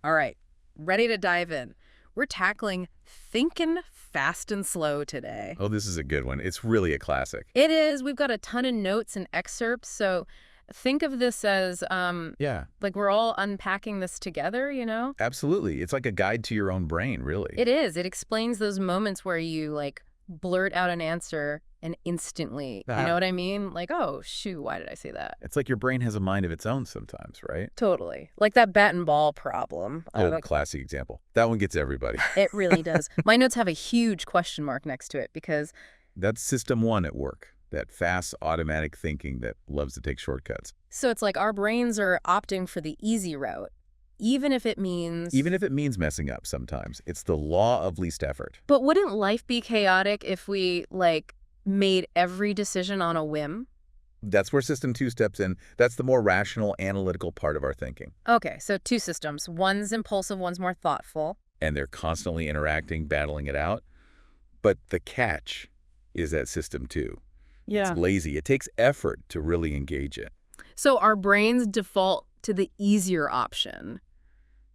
All right, ready to dive in. We're tackling thinking fast and slow today. Oh, this is a good one. It's really a classic. It is. We've got a ton of notes and excerpts, so think of this as Yeah, like we're all unpacking this together, you know? absolutely. It's like a guide to your own brain, really. It is. It explains those moments where you like blurt out an answer and instantly, you know what I mean? Like, oh, shoot, why did I say that? It's like your brain has a mind of its own sometimes, right? Totally. Like that bat and ball problem. Oh, classic example. That one gets everybody. It really does. My notes have a huge question mark next to it because That's system one at work. That fast, automatic thinking that loves to take shortcuts. so it's like our brains are opting for the easy route, even if it means messing up sometimes. It's the law of least effort. But wouldn't life be chaotic if we like made every decision on a whim? That's where system two steps in. That's the more rational, analytical part of our thinking. Okay, so two systems. One's impulsive, one's more thoughtful. And they're constantly interacting, battling it out. But the catch is that system two. Yeah. It's lazy. It takes effort to really engage it. So our brains default to the easier option,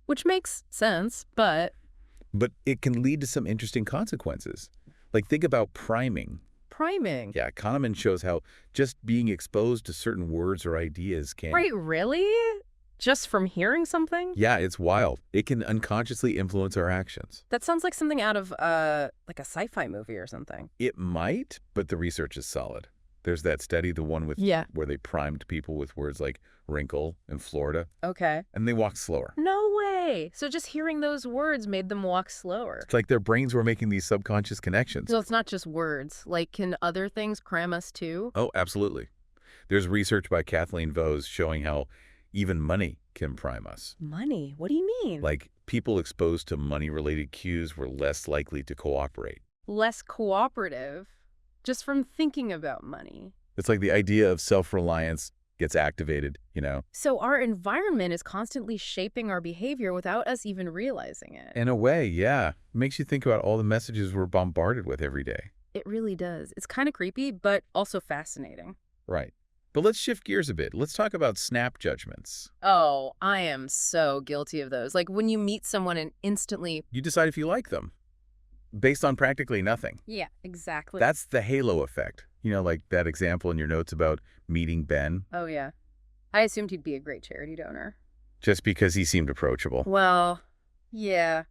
which makes sense, but But it can lead to some interesting consequences. Like, think about priming. priming. Yeah, Kahneman shows how just being exposed to certain words or ideas can... Wait, really? Just from hearing something? Yeah, it's wild. It can unconsciously influence our actions. That sounds like something out of like a sci-fi movie or something. It might, but the research is solid. There's that study, the one with Yeah. where they primed people with words like wrinkle in Florida, Okay. and they walked slower. No way. So just hearing those words made them walk slower. It's like their brains were making these subconscious connections. So it's not just words. Like, can other things cram us too? Oh, absolutely. There's research by Kathleen Vohs showing how even money can prime us. Money? What do you mean? Like, people exposed to money-related cues were less likely to cooperate. Less cooperative just from thinking about money. It's like the idea of self-reliance gets activated, you know? So our environment is constantly shaping our behavior without us even realizing it. In a way, yeah. It makes you think about all the messages we're bombarded with every day. It really does. It's kind of creepy, but also fascinating. Right. But let's shift gears a bit. Let's talk about snap judgments. Oh, I am so guilty of those. Like when you meet someone and instantly... You decide if you like them based on practically nothing. Yeah, exactly. That's the halo effect. You know, like that example in your notes about meeting Ben, Oh, yeah. I assumed he'd be a great charity donor. just because he seemed approachable. Well, yeah.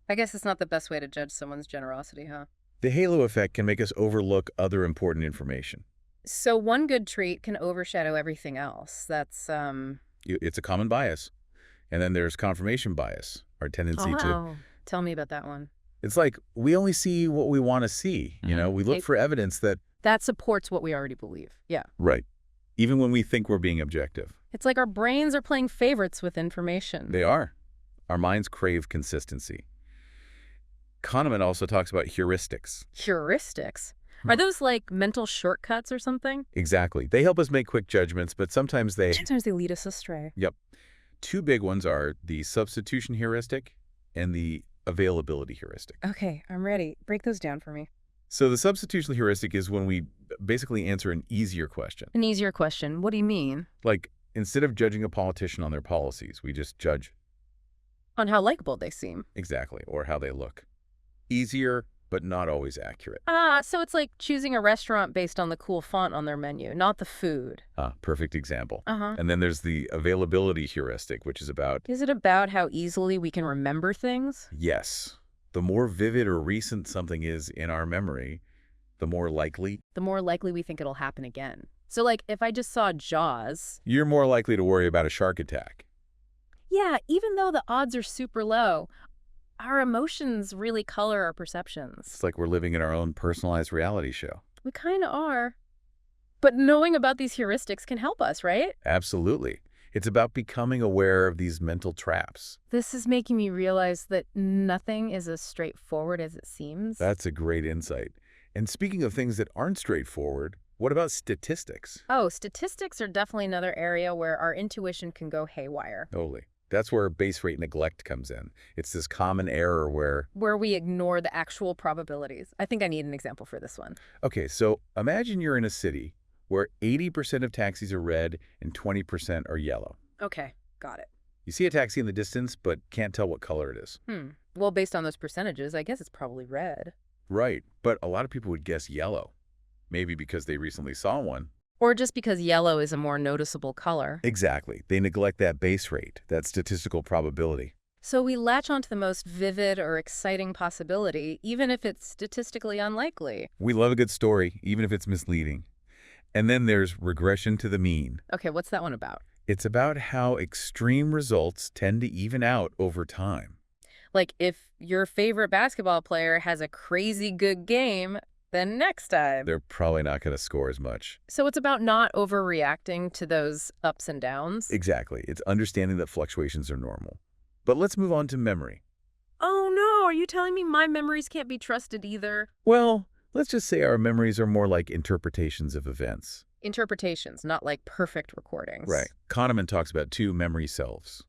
I guess it's not the best way to judge someone's generosity, huh? The halo effect can make us overlook other important information. So one good trait can overshadow everything else. That's, It's a common bias. And then there's confirmation bias, our tendency to... Oh, tell me about that one. It's like we only see what we want to see, you know? We look for evidence that... That supports what we already believe. Yeah. Right. Even when we think we're being objective. It's like our brains are playing favorites with information. They are. Our minds crave consistency. Kahneman also talks about heuristics. Heuristics? Are those like mental shortcuts or something? Exactly. They help us make quick judgments, but sometimes they... Sometimes they lead us astray. Yep. Two big ones are the substitution heuristic and the availability heuristic. Okay, I'm ready. Break those down for me. So the substitution heuristic is when we basically answer an easier question. An easier question. What do you mean? Like, instead of judging a politician on their policies, we just judge On how likable they seem. exactly, or how they look. Easier, but not always accurate. So it's like choosing a restaurant based on the cool font on their menu, not the food. Perfect example. Uh-huh. And then there's the availability heuristic, which is about, Is it about how easily we can remember things? yes, the more vivid or recent something is in our memory, the more likely... The more likely we think it'll happen again. So like if I just saw Jaws... You're more likely to worry about a shark attack. Yeah, even though the odds are super low, our emotions really color our perceptions. It's like we're living in our own personalized reality show. We kind of are. But knowing about these heuristics can help us, right? Absolutely. It's about becoming aware of these mental traps. This is making me realize that nothing is as straightforward as it seems. That's a great insight. And speaking of things that aren't straightforward, what about statistics? Oh, statistics are definitely another area where our intuition can go haywire. Totally. That's where base rate neglect comes in. It's this common error where we ignore the actual probabilities. I think I need an example for this one. okay, so imagine you're in a city where 80% of taxis are red and 20% are yellow. Okay, got it. You see a taxi in the distance, but can't tell what color it is. Well, based on those percentages, I guess it's probably red. Right, but a lot of people would guess yellow. Maybe because they recently saw one. Or just because yellow is a more noticeable color. Exactly. They neglect that base rate, that statistical probability. So we latch onto the most vivid or exciting possibility, even if it's statistically unlikely. We love a good story, even if it's misleading. And then there's regression to the mean. Okay, what's that one about? It's about how extreme results tend to even out over time. Like if your favorite basketball player has a crazy good game, then next time. They're probably not going to score as much. So it's about not overreacting to those ups and downs? Exactly. It's understanding that fluctuations are normal. But let's move on to memory. Oh no, are you telling me my memories can't be trusted either? Well, let's just say our memories are more like interpretations of events. Interpretations, not like perfect recordings. Right. Kahneman talks about two memory selves.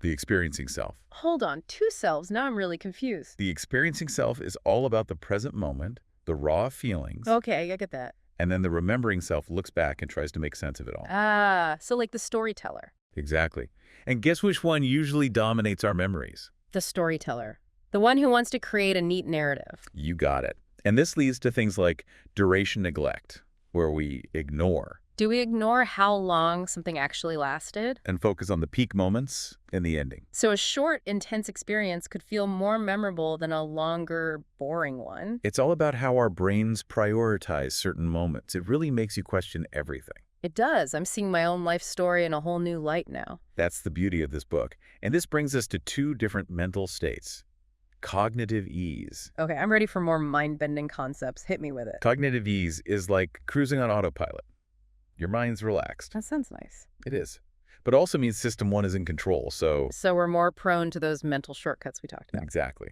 The experiencing self. Hold on, two selves. Now I'm really confused. The experiencing self is all about the present moment, the raw feelings. Okay, I get that. And then the remembering self looks back and tries to make sense of it all. Ah, so like the storyteller. Exactly. And guess which one usually dominates our memories? The storyteller. The one who wants to create a neat narrative. You got it. And this leads to things like duration neglect, where we ignore. Do we ignore how long something actually lasted? And focus on the peak moments and the ending. So a short, intense experience could feel more memorable than a longer, boring one. It's all about how our brains prioritize certain moments. It really makes you question everything. It does. I'm seeing my own life story in a whole new light now. That's the beauty of this book. And this brings us to two different mental states. Cognitive ease. Okay, I'm ready for more mind-bending concepts. Hit me with it. Cognitive ease is like cruising on autopilot. Your mind's relaxed. That sounds nice. It is. But also means system one is in control, so... So we're more prone to those mental shortcuts we talked about. Exactly.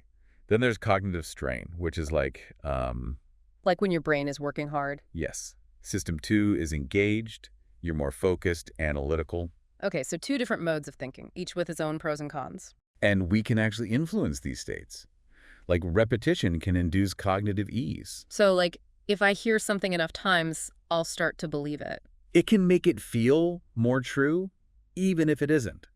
Then there's cognitive strain, which is like, Like when your brain is working hard. yes. System two is engaged. You're more focused, analytical. Okay, so two different modes of thinking, each with its own pros and cons. And we can actually influence these states. Like repetition can induce cognitive ease. So like if I hear something enough times, I'll start to believe it. It can make it feel more true, even if it isn't.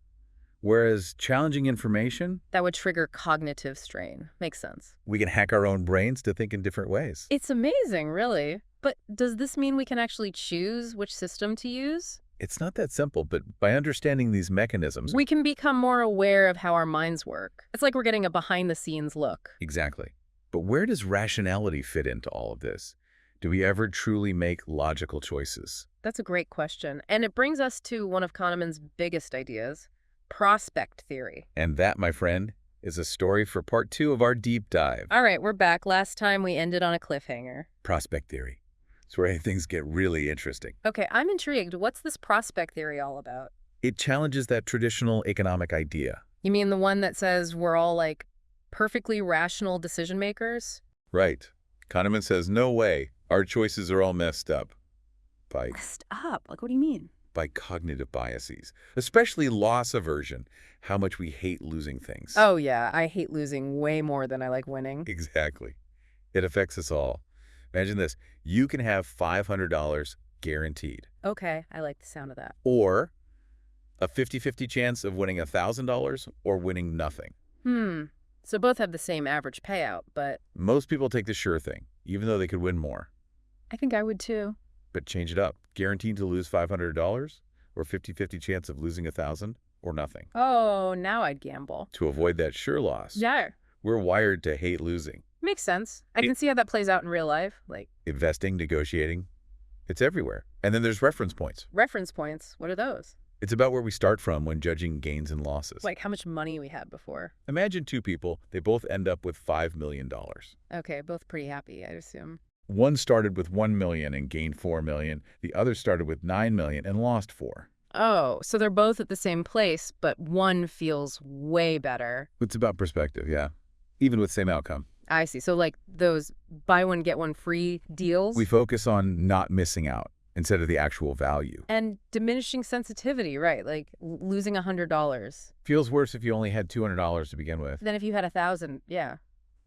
Whereas challenging information, That would trigger cognitive strain. Makes sense. we can hack our own brains to think in different ways. It's amazing, really. But does this mean we can actually choose which system to use? It's not that simple, but by understanding these mechanisms... We can become more aware of how our minds work. It's like we're getting a behind-the-scenes look. Exactly. But where does rationality fit into all of this? Do we ever truly make logical choices? That's a great question. And it brings us to one of Kahneman's biggest ideas, prospect theory. And that, my friend, is a story for part 2 of our deep dive. All right, we're back. Last time we ended on a cliffhanger. Prospect theory. It's where things get really interesting. Okay, I'm intrigued. What's this prospect theory all about? It challenges that traditional economic idea. You mean the one that says we're all like perfectly rational decision makers? Right. Kahneman says, no way. Our choices are all messed up. Messed up? Like, what do you mean? By cognitive biases, especially loss aversion, how much we hate losing things. Oh, yeah. I hate losing way more than I like winning. Exactly. It affects us all. Imagine this. You can have $500 guaranteed. Okay, I like the sound of that. Or a 50-50 chance of winning $1,000 or winning nothing. So both have the same average payout, but Most people take the sure thing, even though they could win more. I think I would too. But change it up. Guaranteed to lose $500 or 50-50 chance of losing $1,000 or nothing. Oh, now I'd gamble. To avoid that sure loss, Yeah, we're wired to hate losing. makes sense. I can see how that plays out in real life. Like, Investing, negotiating, it's everywhere. And then there's reference points. reference points. What are those? It's about where we start from when judging gains and losses. Like how much money we had before. Imagine two people, they both end up with $5 million. Okay, both pretty happy, I assume. One started with $1 million and gained $4 million. The other started with $9 million and lost $4 million. Oh, so they're both at the same place, but one feels way better. It's about perspective, yeah. Even with same outcome. I see. So like those buy one, get one free deals? We focus on not missing out instead of the actual value. And diminishing sensitivity, right? Like losing $100. Feels worse if you only had $200 to begin with. Then if you had 1,000, yeah.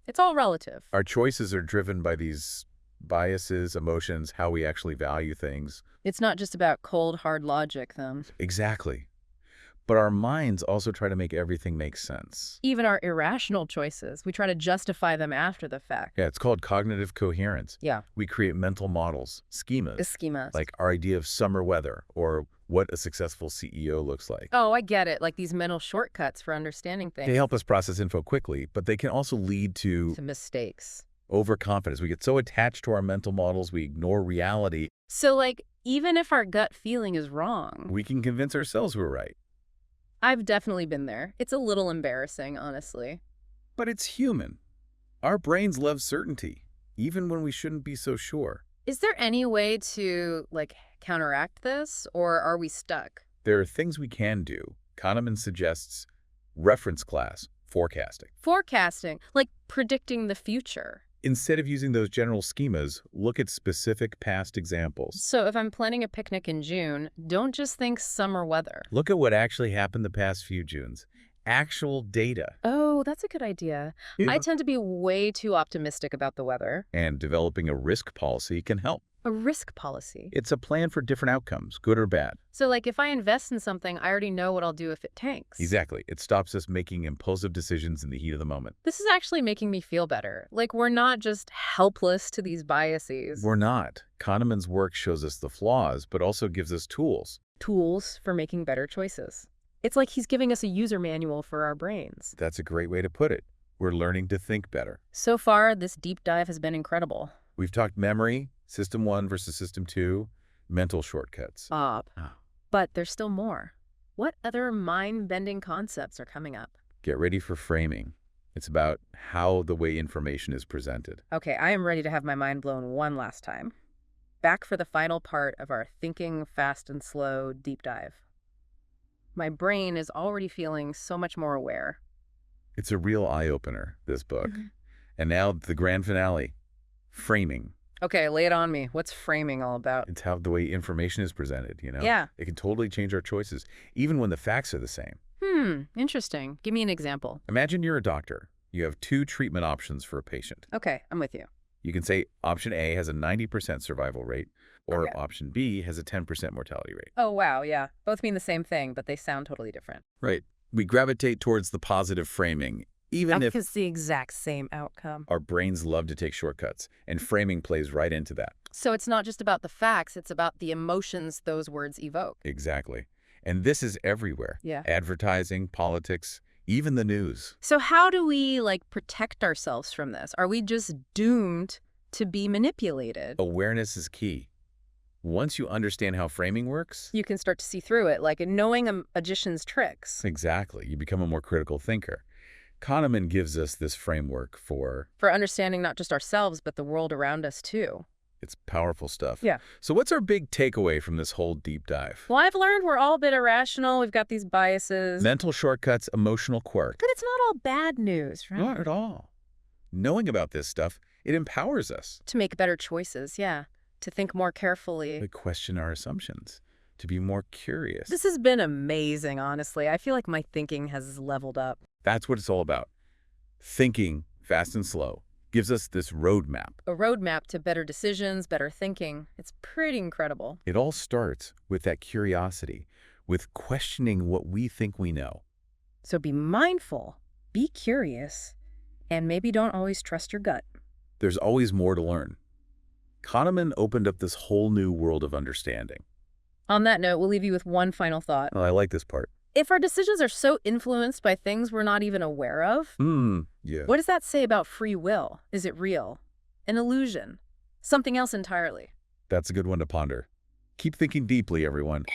It's all relative. Our choices are driven by these biases, emotions, how we actually value things. It's not just about cold, hard logic, then. Exactly. But our minds also try to make everything make sense. Even our irrational choices, we try to justify them after the fact. Yeah, it's called cognitive coherence. Yeah. We create mental models, schemas, Schemas. like our idea of summer weather or what a successful CEO looks like. Oh, I get it. Like these mental shortcuts for understanding things. They help us process info quickly, but they can also lead to mistakes. overconfidence. We get so attached to our mental models, we ignore reality. So, like, even if our gut feeling is wrong, We can convince ourselves we're right. I've definitely been there. It's a little embarrassing, honestly. But it's human. Our brains love certainty, even when we shouldn't be so sure. Is there any way to, like, counteract this, or are we stuck? There are things we can do. Kahneman suggests reference class forecasting. Forecasting, like predicting the future. Instead of using those general schemas, look at specific past examples. So if I'm planning a picnic in June, don't just think summer weather. Look at what actually happened the past few Junes. Actual data. Oh, that's a good idea. I tend to be way too optimistic about the weather. And developing a risk policy can help. A risk policy. It's a plan for different outcomes, good or bad. So, like, if I invest in something, I already know what I'll do if it tanks. Exactly. It stops us making impulsive decisions in the heat of the moment. This is actually making me feel better. Like, we're not just helpless to these biases. We're not. Kahneman's work shows us the flaws, but also gives us tools. Tools for making better choices. It's like he's giving us a user manual for our brains. That's a great way to put it. We're learning to think better. So far, this deep dive has been incredible. We've talked memory, System 1 versus System 2, mental shortcuts. But there's still more. What other mind-bending concepts are coming up? Get ready for framing. It's about how the way information is presented. Okay, I am ready to have my mind blown one last time. Back for the final part of our Thinking Fast and Slow deep dive. My brain is already feeling so much more aware. It's a real eye-opener, this book. And now the grand finale, framing. Okay, lay it on me. What's framing all about? It's how the way information is presented, you know? Yeah. It can totally change our choices, even when the facts are the same. Interesting. Give me an example. Imagine you're a doctor. You have two treatment options for a patient. Okay, I'm with you. You can say option A has a 90% survival rate, or Okay. option B has a 10% mortality rate. Oh, wow, yeah. Both mean the same thing, but they sound totally different. Right. We gravitate towards the positive framing, even if It's the exact same outcome. our brains love to take shortcuts, and framing plays right into that. So it's not just about the facts, it's about the emotions those words evoke. Exactly. And this is everywhere. Yeah. Advertising, politics, even the news. So how do we, like, protect ourselves from this? Are we just doomed to be manipulated? Awareness is key. Once you understand how framing works, You can start to see through it, like knowing a magician's tricks. exactly, you become a more critical thinker. Kahneman gives us this framework for For understanding not just ourselves, but the world around us, too. its powerful stuff. Yeah. So what's our big takeaway from this whole deep dive? Well, I've learned we're all a bit irrational. We've got these biases. Mental shortcuts, emotional quirk. But it's not all bad news, right? Not at all. Knowing about this stuff, it empowers us To make better choices, yeah. To think more carefully. to question our assumptions, to be more curious. This has been amazing, honestly. I feel like my thinking has leveled up. That's what it's all about. Thinking fast and slow gives us this roadmap. A roadmap to better decisions, better thinking. It's pretty incredible. It all starts with that curiosity, with questioning what we think we know. So be mindful, be curious, and maybe don't always trust your gut. There's always more to learn. Kahneman opened up this whole new world of understanding. On that note, we'll leave you with one final thought. Oh, I like this part. If our decisions are so influenced by things we're not even aware of, Yeah. what does that say about free will? Is it real? An illusion? Something else entirely? That's a good one to ponder. Keep thinking deeply, everyone.